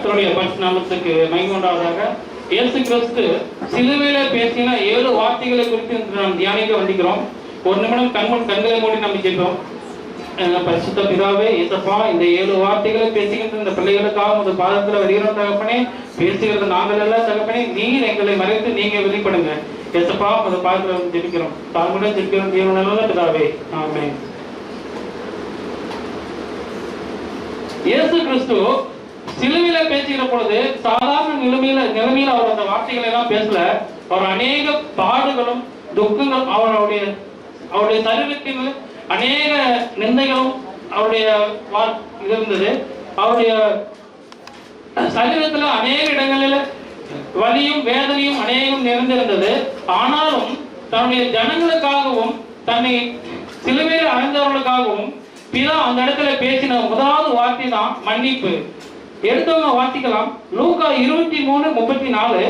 கர்த்தருடைய பரிசுத்த நாமத்துக்கு மகிமை உண்டாவதாக. இயேசு கிறிஸ்து சிலுவையில பேசின 7 வார்த்தைகளை குறித்து நாம் தியானிக்க வந்திருக்கிறோம். ஒரு நிமிடம் கண்களை மூடி நம்ம ஜெபிப்போம். பரிசுத்த பிதாவே, இயேசப்பா, இந்த 7 வார்த்தைகளை பேசுகின்ற இந்த பிள்ளைகளுக்காக உங்கள் பாதத்தில் வருகிறோம் தகப்பனே. பேசுகிறது நாங்கள் எல்லாம் தகப்பனே, நீர் எங்களை மறைத்து நீங்க வெளிப்படுங்க. இயேசப்பா, உங்கள் பாதத்தில் ஜெபிக்கிறோம். தாழ்மையுடன் ஜெபிக்கிறோம் தேவனால பிதாவே, ஆமென். இயேசு கிறிஸ்து சிலுவையில பேசுகிற பொழுது சாதாரண நிலைமையில அவர் அந்த வார்த்தைகளை எல்லாம் பேசல. அவர் அநேக பாடுகளும் துக்கங்களும் அவருடைய சரீரத்தில் அநேக நிந்தைகளும் அவருடைய இருந்தது. அவருடைய சரீரத்துல அநேக இடங்களில் வலியும் வேதனையும் அநேகம் நிறைந்திருந்தது. ஆனாலும் தன்னுடைய ஜனங்களுக்காகவும் தன்னை சிலுவையில் அடைந்தவர்களுக்காகவும் பிதா அந்த இடத்துல பேசின முதலாவது வார்த்தை தான் மன்னிப்பு. எடுத்தவங்க வாசிக்கலாம். லூக்கா 23:34.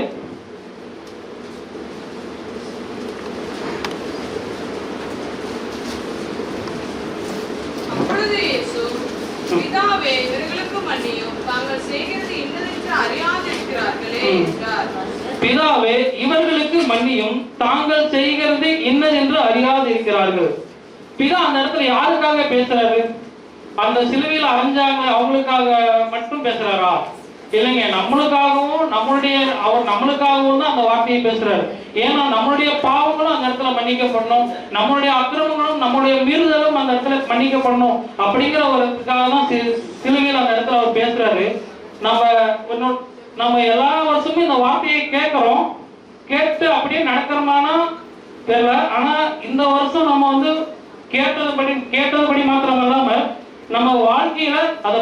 அப்பொழுது இயேசு, பிதாவே, இவர்களுக்கு மன்னியும், தாங்கள் செய்கிறது இன்னதென்று அறியாதிருக்கிறார்களே என்றார். பிதாவே, இவர்களுக்கு மன்னியும், தாங்கள் செய்கிறது இன்னதென்று அறியாதிருக்கிறார்கள். பிதா அந்த இடத்துல யாருக்காக பேசுறாரு? அந்த சிலுவையில் அரைஞ்சாங்க அவங்களுக்காக மட்டும் பேசுறாரா? இல்லைங்க, நம்மளுக்காகவும் அவர் நம்மளுக்காகவும் தான் அந்த வார்த்தையை பேசுறாரு. ஏன்னா நம்மளுடைய பாவங்களும் அந்த இடத்துல மன்னிக்கப்படணும், நம்மளுடைய அக்கிரமங்களும் நம்மளுடைய மீறுதலும் அந்த இடத்துல மன்னிக்கப்படணும். அப்படிங்கிற ஒருக்காக தான் சிலுவையில் அந்த இடத்துல அவர் பேசுறாரு. நம்ம எல்லா வருஷமும் இந்த வார்த்தையை கேட்கிறோம், கேட்டு அப்படியே நடக்கிறோமானா தெரியல. ஆனா இந்த வருஷம் நம்ம கேட்டதுபடி மாத்திரம் இல்லாம நம்ம வாழ்க்கையில அதை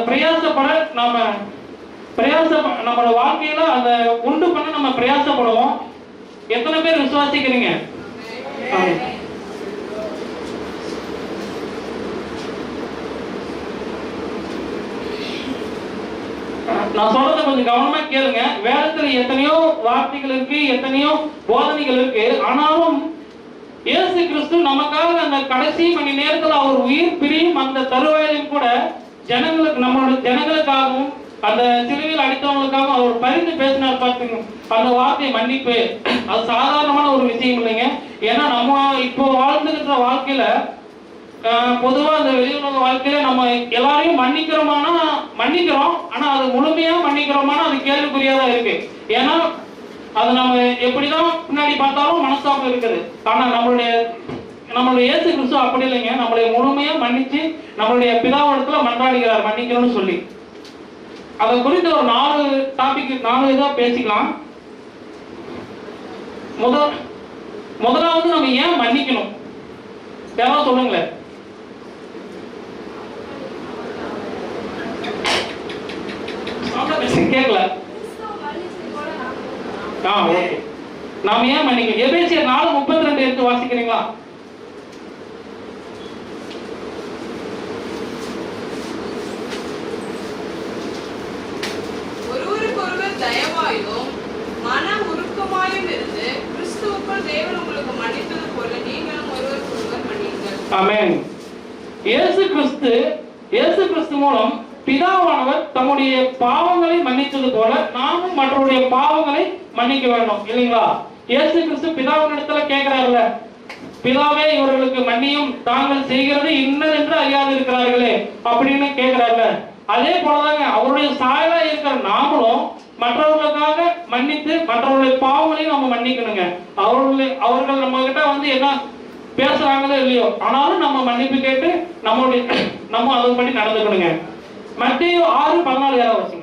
நம்மளோட வாழ்க்கையில அதை உண்டு பண்ண நம்ம பிரயாசப்படுவோம். எத்தனை பேர் விசுவாசிக்கிறீங்க? நான் சொல்றத கொஞ்சம் கவனமா கேளுங்க. வேதத்துல எத்தனையோ வார்த்தைகள் இருக்கு, எத்தனையோ போதனைகள் இருக்கு. ஆனாலும் இயேசு கிறிஸ்து நமக்காக அந்த கடைசி மணி நேரத்தில் அவர் உயிர் பிரியும் அந்த தருவாயிலும் கூட நம்மளுடைய ஜனங்களுக்காகவும் அந்த சிலுவையில் அடித்தவங்களுக்காகவும் அவர் பரிந்து பேசினார். பார்த்தீங்க, அந்த வார்த்தை மன்னிப்பு அது சாதாரணமான ஒரு விஷயம் இல்லைங்க. ஏன்னா நம்ம இப்போ வாழ்ந்துகிட்ட வாழ்க்கையில பொதுவா அந்த வெளியுலக வாழ்க்கையில நம்ம எல்லாரையும் மன்னிக்கிறோம். ஆனா அது முழுமையா மன்னிக்கிறோமானா அது கேள்விக்குறியாதான் இருக்கு. ஏன்னா அது நம்ம எப்படிதான் பின்னாடி பார்த்தாலும் மனஸ்தாபம் இருக்குது. ஆனா நம்மளுடைய இயேசு கிறிஸ்து அப்படி இல்லைங்க. நம்மளை முழுமையா மன்னிச்சு நம்மளுடைய பிதாவிடத்துல மன்றாடுகிறார் மன்னிக்கணும்னு சொல்லி. அதை குறித்து ஒரு 4 இதா பேசிக்கலாம். முதலாவது நம்ம ஏன் மன்னிக்கணும்? யாராவது சொல்லுங்களேன். கேட்கல. ஓகே, நாம ஏன் மன்னிக்கணும்? எபேசியர் 4:32 எடுத்து வாசிக்கிறீங்களா? ஒருவருக்கொருவர் தயவாயும் மன உருக்கமாயும் இருந்து கிறிஸ்துவுக்குள் தேவன் உங்களுக்கு மன்னித்தது போல நீங்களும் ஒருவருக்கொருவர் மன்னியுங்கள். ஆமென். இயேசு கிறிஸ்து மூலம் பிதாவானவர் தம்முடைய பாவங்களை மன்னித்தது போல நாமும் மற்றவருடைய பாவங்களை மன்னிக்க வேண்டும், இல்லைங்களா? இயேசு கிறிஸ்து பிதாவின் இடத்துல கேட்கிறார்ல, பிதாவே, இவர்களுக்கு மன்னியும், தாங்கள் செய்கிறது இன்னதென்று அறியாது இருக்கிறார்களே அப்படின்னு கேட்கிறார்ல. அதே போலதாங்க அவருடைய சாயலா இருக்கிற நாமளும் மற்றவர்களுக்காக மன்னித்து மற்றவர்களுடைய பாவங்களையும் நம்ம மன்னிக்கணுங்க. அவர்கள் நம்ம கிட்ட என்ன பேசுறாங்களோ இல்லையோ, ஆனாலும் நம்ம மன்னிப்பு கேட்டு நம்ம அதன்படி நடந்துக்கணுங்க. மத்தேயு 6:14 யாராவது வச்சுங்க.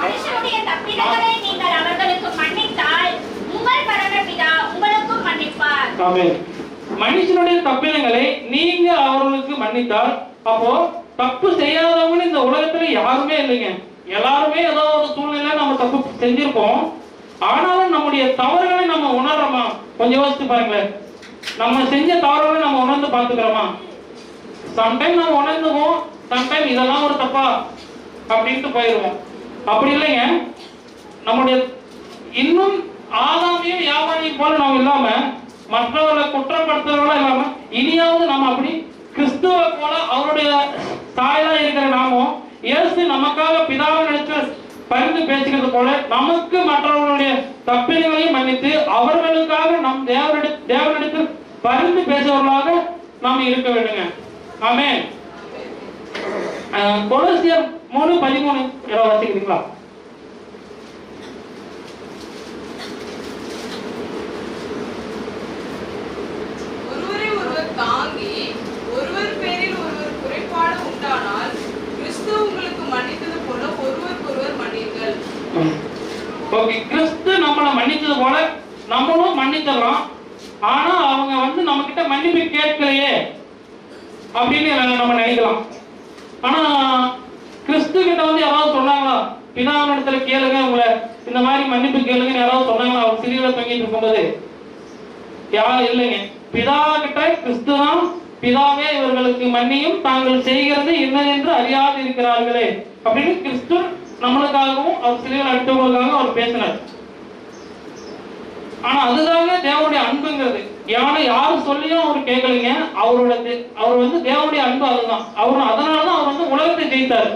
மனுஷனுடைய தப்பிதங்களை நீங்கள் அவர்களுக்கு மன்னித்தால் உங்கள் பரமபிதா உங்களுக்கும் மன்னிப்பார். ஆமென். மனுஷனுடைய தப்பிதங்களை நீங்க அவர்களுக்கு மன்னித்தால், அப்போ தப்பு செய்யாதவங்க இந்த உலகத்துல யாருமே இல்லைங்க. எல்லாருமே ஏதோ ஒரு சூழ்நிலை நம்ம தப்பு செஞ்சிருப்போம். ஆனாலும் நம்முடைய தவறுகளை நம்ம உணர்றோமா? கொஞ்சம் யோசித்து பாருங்களேன். நம்ம செஞ்ச தவறுகளை நம்ம உணர்ந்து பார்த்துக்கிறோமா? சம்டைம் நம்ம உணர்ந்துவோம், சம்டைம் இதெல்லாம் ஒரு தப்பா அப்படின்ட்டு போயிடுவோம். அப்படி இல்லைங்க. நம்முடைய இன்னும் ஆதாமையும் போல நம்ம இல்லாம, மற்றவர்களை குற்றப்படுத்துறவங்களா இல்லாம, இனியாவது நம்ம அப்படி கிறிஸ்துவ போல அவருடைய தாயா இருக்கிற நாமும் இயேசு நமக்காக பிதாவை நினைத்து பரிந்து பேசுகிறது போல நமக்கு மற்றவர்களுடைய தப்பினைகளையும் மன்னித்து அவர்களுக்காக நம் தேவனிடத்தில் பரிந்து பேசுவவர்களாக நாம் இருக்க வேண்டுங்க. ஆமென். கொலோசியர் 3:13 வாசிக்கிறீங்களா? ஒருவரை ஒருவர் தாங்கி ஒருவர் பேரில் ஒருவர் குறைபாடு உண்டானால் கிறிஸ்து உங்களுக்கு மன்னித்தது போல ஒருவருக்கொருவர் மன்னியுங்கள். ஓகே, கிறிஸ்து நம்மளை மன்னித்தது போல நம்மளும் மன்னிச்சிடலாம். ஆனா அவங்க நம்ம கிட்ட மன்னிப்பு கேட்கலையே அப்படின்னு நம்ம நினைக்கலாம். ஆனா கிறிஸ்து கிட்ட யாராவது சொன்னாங்களா, பிதாவினிடத்துல கேளுங்க, உங்களை இந்த மாதிரி மன்னிப்பு கேளுங்கன்னு யாராவது சொன்னாங்களா? அவர் சிறியில தொங்கிட்டு இருக்கும்போது யாரும் இல்லைங்க. பிதா கிட்ட கிறிஸ்து தான், பிதாவே இவர்களுக்கு மன்னியும், தாங்கள் செய்கிறது என்னதென்று அறியாது இருக்கிறார்களே அப்படின்னு கிறிஸ்து நம்மளுக்காகவும் அவர் சிறியில் அடித்தவங்களுக்காக அவர் பேசினார். ஆனா அதுதாங்க தேவனுடைய அன்புங்கிறது. யாரும் சொல்லியும் அவர் கேட்கலைங்க. அவர் தேவனுடைய அன்பு அதுதான். அதனாலதான் அவர் உலகத்தை ஜெயித்தார்.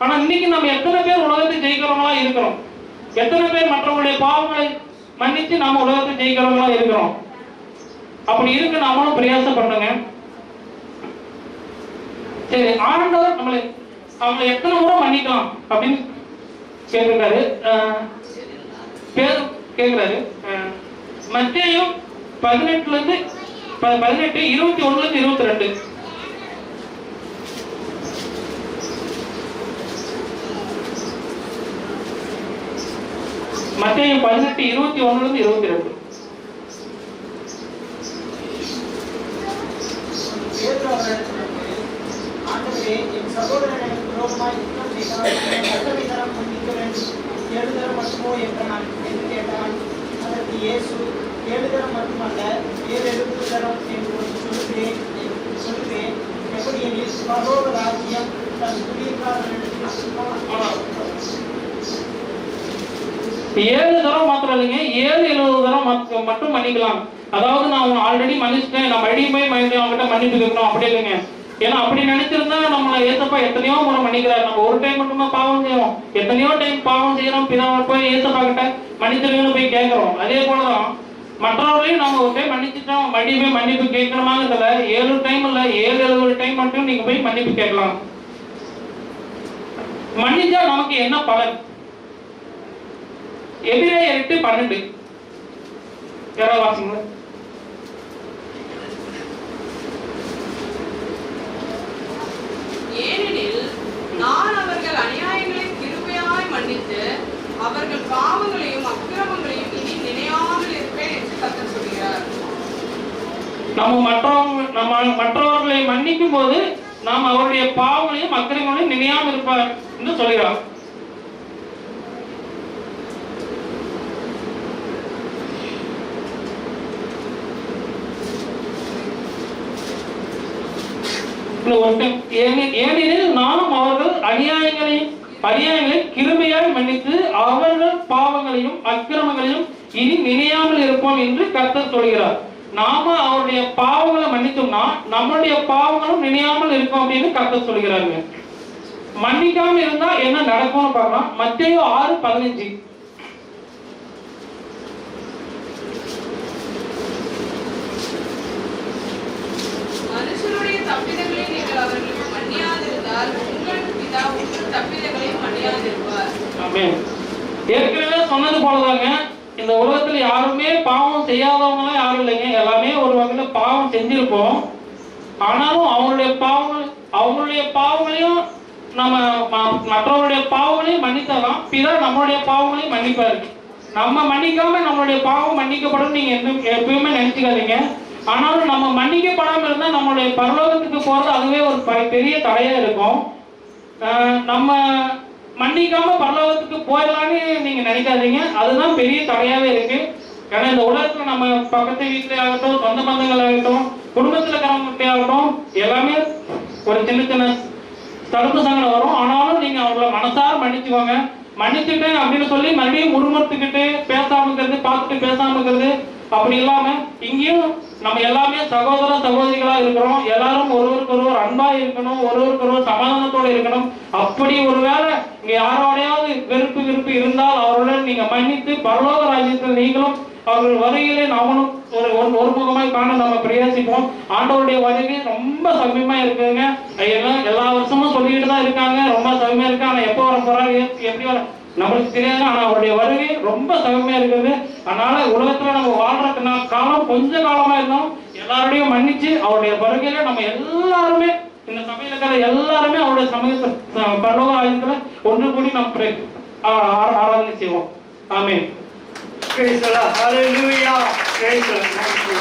ஆனா இன்னைக்கு நம்ம எத்தனை பேர் உலகத்தை ஜெயிக்கிறவங்களா இருக்கிறோம்? எத்தனை பேர் மற்றவங்களுடைய பாவங்களை மன்னிச்சு நம்ம உலகத்தை ஜெயிக்கிறவங்களா இருக்கிறோம்? அப்படி இருக்கு நாமளும் பிரயாசம் பண்ணுங்க. சரி, ஆண்டவர் அவங்களை எத்தனை முறை மன்னிக்கலாம் அப்படின்னு கேட்கிறாரு. கேட்கிறாரு மத்தேயு 18 21 22. மத்தேயு 18 21 22. ஆண்டவரே, என் சகோதரன் எனக்கு விரோதமாய் குற்றம் செய்தால் எத்தனை தரம் மன்னிக்க வேண்டும்? 7 தரம் மட்டுமோ என்றான் என்று கேட்டான். அதற்கு இயேசு, 7 தரம் மட்டுமல்ல, 7 தரம் என்று சொல்லுகிறேன். எப்படி எனில் பரலோக ராஜ்யம் தன் குடியிருக்காரர்களுக்கு 7 தரம் மாத்திரம் இல்லைங்க, 70 தரம் மட்டும் மன்னிக்கலாம். அதாவது நான் ஆல்ரெடி மன்னிச்சிட்டேன், நான் மறுபடியும் போய் அவங்ககிட்ட மன்னிப்பு கேட்கணும் அப்படி இல்லைங்க. ஏன்னா அப்படி நினைச்சிருந்தா நம்மளை ஏசப்பா எத்தனையோ முறை மன்னிக்கிறார். நம்ம ஒரு டைம் மட்டுமா பாவம் செய்யறோம், எத்தனையோ டைம் பாவம் செய்யறோம். பிதாவை போய் ஏசப்பா கிட்ட மன்னிச்சிருங்கன்னு போய் கேட்கிறோம். அதே போலதான் மற்றவர்களையும் நம்ம ஒரு டைம் மன்னிச்சுட்டோம், மறுபடியும் போய் மன்னிப்பு கேட்கணுமாங்கிறதுல 7 டைம் இல்ல, 70 டைம் மட்டும் நீங்க போய் மன்னிப்பு கேட்கலாம். மன்னிச்சா நமக்கு என்ன பலன்? எபிரேயர் 8:12 யாராவது வாசிங்களா? ஏனெனில் நான் அவர்கள் அநியாயங்களை கிருபையாய் மன்னித்து அவர்கள் பாவங்களையும் அக்கிரமங்களையும் இனி நினையாமல் இருப்பேன் என்று கர்த்தர் சொல்கிறார். நம்ம மற்றவர்களை மன்னிக்கும் போது நாம் அவருடைய பாவங்களையும் அக்கிரமங்களையும் நினையாமல் இருப்பார் என்று சொல்கிறார். ஏனெனில் நாம் அவர்கள் அநியாயங்களை கிருபையாய் மன்னித்து அவர்கள் பாவங்களையும் அக்கிரமங்களையும் இனி நினையாமல் இருப்போம் என்று கர்த்தர் சொல்கிறார். நாம அவருடைய பாவங்களை மன்னித்தோம்னா நம்மளுடைய பாவங்களும் நினையாமல் இருக்கும் அப்படின்னு கர்த்தர் சொல்கிறாருங்க. மன்னிக்காம இருந்தா என்ன நடக்கும்னு பார்க்கலாம். மத்தேயு 6:15. மனுஷருடைய தப்பிதங்களை நீங்கள் அவர்களுக்கு மன்னியாதிருந்தால் உங்கள் பிதா உங்கள் தப்பிதங்களையும் மன்னியாதிருப்பார். ஆமென். ஏற்கனவே சொன்னது போலதாங்க, இந்த உலகத்துல யாருமே பாவம் செய்யாதவங்க யாரும் இல்லைங்க. எல்லாமே ஒரு வகையில பாவம் செஞ்சிருப்போம். ஆனாலும் அவங்களுடைய பாவங்களையும் நம்ம மற்றவருடைய பாவங்களையும் மன்னித்தலாம். பிதா நம்மளுடைய பாவங்களையும் மன்னிப்பாரு. நம்ம மன்னிக்காம நம்மளுடைய பாவம் மன்னிக்கப்படும் நீங்க எப்பயுமே நினைச்சுக்காதீங்க. ஆனாலும் நம்ம மன்னிக்கப்படாம இருந்தா நம்மளுடைய பரலோகத்துக்கு போறது அதுவே ஒரு பெரிய தடையா இருக்கும். நம்ம மன்னிக்காம பரலோகத்துக்கு போயிடலான்னு நீங்க நினைக்காதீங்க, அதுதான் பெரிய தடையாவே இருக்கு. ஏன்னா இந்த உலகத்துல நம்ம பக்கத்து வீட்டுல ஆகட்டும், சொந்த பந்தங்கள் ஆகட்டும், குடும்பத்துல இருக்கிறவங்க ஆகட்டும், எல்லாமே ஒரு சின்ன சின்ன தடுப்பு சங்கடம் வரும். ஆனாலும் நீங்க அவங்கள மனசார மன்னிச்சுக்கோங்க. மன்னிச்சுட்டேன் அப்படின்னு சொல்லி மறுபடியும் முறுமுறுத்துக்கிட்டு பேசாம இருக்கிறது, பார்த்துட்டு பேசாம இருக்கிறது அப்படி இல்லாம இங்கேயும் நம்ம எல்லாமே சகோதர சகோதரிகளா இருக்கிறோம். எல்லாரும் ஒருவருக்கு ஒருவர் அன்பா இருக்கணும், ஒருவருக்கு ஒருவர் சமாதானத்தோட இருக்கணும். அப்படி ஒருவேளை இங்க யாரோடையாவது வெறுப்பு இருந்தால் அவருடன் நீங்க மன்னித்து பரலோக ராஜ்யத்தில் நீங்களும் அவர்கள் வருகையிலே நாமளும் ஒருமுகமாய் காண நம்ம பிரயாசிப்போம். ஆண்டவருடைய வருகை ரொம்ப சமயமா இருக்குதுங்க. எல்லா வருஷமும் சொல்லிட்டு தான் இருக்காங்க, ரொம்ப சமயமா இருக்கு. ஆனா எப்போ வர போறாங்க, எப்படி வர நம்மளுக்கு தெரியாது. ஆனா அவருடைய வருகை ரொம்ப சமயமா இருக்குது. அதனால உலகத்துல நம்ம வாழ்ற காலம் கொஞ்ச காலமா இருந்தாலும் எல்லாரோடையும் மன்னிச்சு அவருடைய வருகையில நம்ம எல்லாருமே, இந்த சபையில இருக்கிற எல்லாருமே அவருடைய சமயத்தை பரலோக ராஜ்யத்துல ஒன்று கூடி நம்ம ஆராதனை செய்வோம். ஆமென். Praise the Lord. Hallelujah. Praise the Lord.